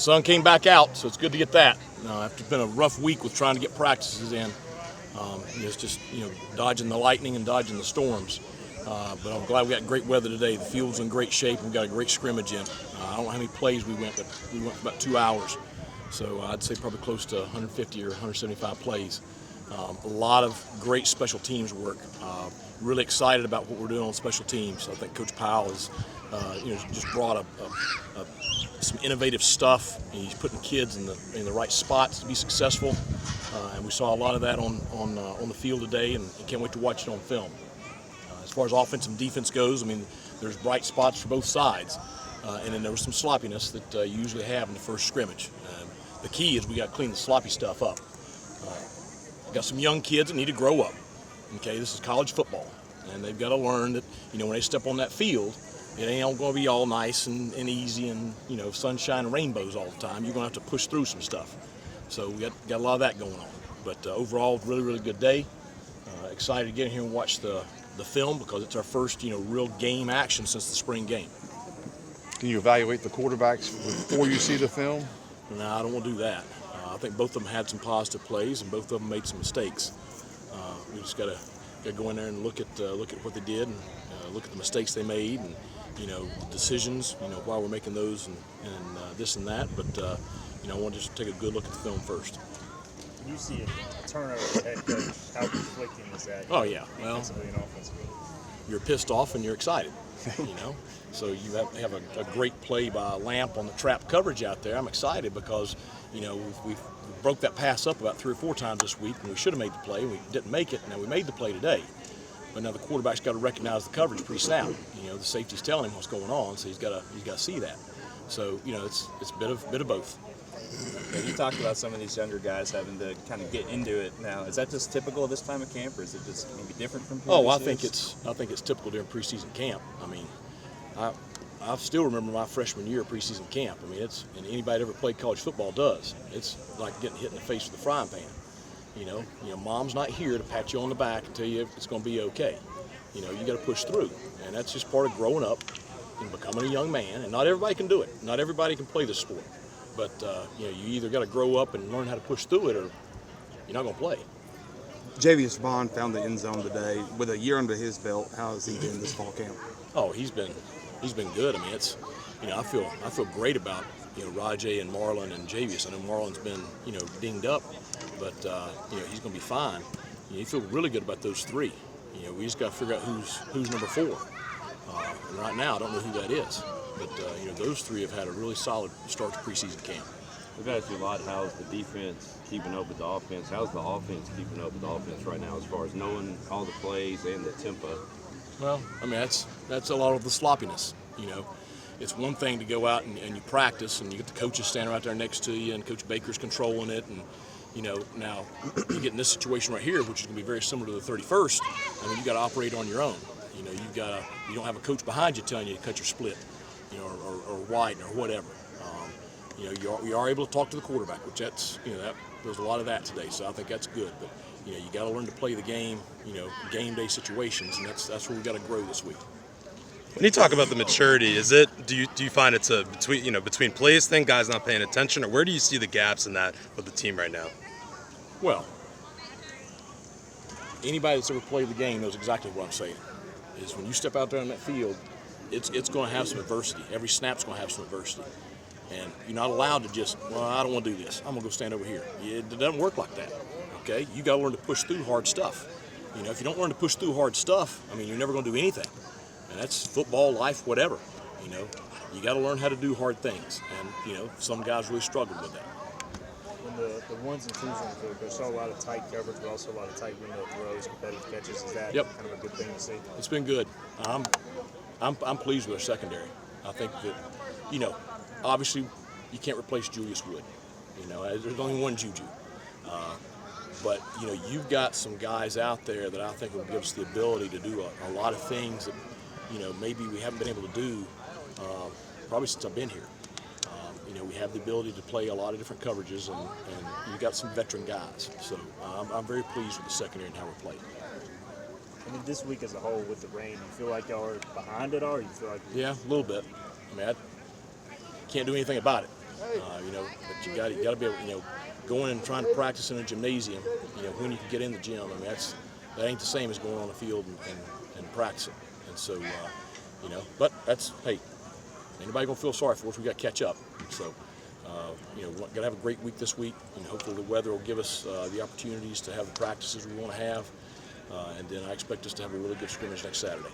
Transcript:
sun came back out, so it's good to get that. After it's been a rough week with trying to get practices in, it's just dodging the lightning and dodging the storms. But I'm glad we got great weather today. The field's in great shape, and we got a great scrimmage in. I don't know how many plays we went, but we went for about 2 hours. So I'd say probably close to 150 or 175 plays. A lot of great special teams work. Really excited about what we're doing on special teams. I think Coach Powell has, just brought some innovative stuff. He's putting kids in the right spots to be successful, and we saw a lot of that on the field today, and can't wait to watch it on film. As far as offense and defense goes, I mean, there's bright spots for both sides, and then there was some sloppiness that you usually have in the first scrimmage. The key is we got to clean the sloppy stuff up. Got some young kids that need to grow up. Okay, this is college football, and they've got to learn that when they step on that field, it ain't all going to be all nice and easy and sunshine and rainbows all the time. You're going to have to push through some stuff. So we got a lot of that going on. But overall, really good day. Excited to get in here and watch the film because it's our first real game action since the spring game. Can you evaluate the quarterbacks before you see the film? No, I don't want to do that. I think both of them had some positive plays and both of them made some mistakes. We just got to go in there and look at what they did and look at the mistakes they made and decisions. Why we're making those and this and that. But I want to just take a good look at the film first. You see a turnover as head coach. How conflicting is that? Oh yeah, well, defensively and offensively. You're pissed off and you're excited. So you have a great play by Lamp on the trap coverage out there. I'm excited because we broke that pass up about 3 or 4 times this week, and we should have made the play. We didn't make it. Now we made the play today, but now the quarterback's got to recognize the coverage pre-snap. The safety's telling him what's going on, so he's got to see that. So it's a bit of both. Yeah, you talked about some of these younger guys having to kind of get into it now. Is that just typical this time of camp, or is it just maybe different from previous years? I think it's typical during preseason camp. I mean, I still remember my freshman year of preseason camp. I mean, and anybody that ever played college football does. It's like getting hit in the face with a frying pan. Mom's not here to pat you on the back and tell you it's going to be okay. You got to push through, and that's just part of growing up and becoming a young man. And not everybody can do it. Not everybody can play this sport. But you either got to grow up and learn how to push through it, or you're not going to play. Javius Bond found the end zone today. With a year under his belt, how has he been this fall camp? Oh, he's been good. I mean, it's I feel great about Rajay and Marlon and Javius. I know Marlon's been dinged up, but he's going to be fine. You feel really good about those 3. We just got to figure out who's number 4. And right now, I don't know who that is. But those 3 have had a really solid start to preseason camp. We've asked you a lot. How's the defense keeping up with the offense? How's the offense keeping up with the offense right now, as far as knowing all the plays and the tempo? Well, I mean that's a lot of the sloppiness. It's one thing to go out and you practice and you get the coaches standing right there next to you and Coach Baker's controlling it, and now you get in this situation right here, which is going to be very similar to the 31st. I mean, you got to operate on your own. You don't have a coach behind you telling you to cut your split. Or widen or whatever. You are able to talk to the quarterback, which there's a lot of that today. So I think that's good. But you got to learn to play the game. Game day situations, and that's where we got to grow this week. When you talk about the maturity, do you find it's a between plays thing, guys not paying attention, or where do you see the gaps in that with the team right now? Well, anybody that's ever played the game knows exactly what I'm saying. Is when you step out there on that field, it's going to have some adversity. Every snap's going to have some adversity. And you're not allowed to just, I don't want to do this. I'm going to go stand over here. It doesn't work like that, okay? You got to learn to push through hard stuff. If you don't learn to push through hard stuff, I mean, you're never going to do anything. And that's football, life, whatever. You got to learn how to do hard things. And, some guys really struggle with that. When the ones and twos on the field, there's a lot of tight coverage, but also a lot of tight window throws, competitive catches. Is that kind of a good thing to see? It's been good. I'm pleased with our secondary. I think that, obviously you can't replace Julius Wood. There's only one Juju. But, you've got some guys out there that I think will give us the ability to do a lot of things that, maybe we haven't been able to do probably since I've been here. We have the ability to play a lot of different coverages, and you've got some veteran guys. So I'm very pleased with the secondary and how we're playing. And then this week as a whole with the rain, do you feel like y'all are behind it all, or you feel like... Yeah, a little bit. I mean, I can't do anything about it. You know, but you got to be able, you know, going and trying to practice in a gymnasium. You know, when you can get in the gym. I mean, that ain't the same as going on the field and practicing. And so, you know, but that's, hey, anybody gonna feel sorry for us? We got to catch up. So, you know, got to have a great week this week, and hopefully the weather will give us the opportunities to have the practices we want to have. And then I expect us to have a really good scrimmage next Saturday.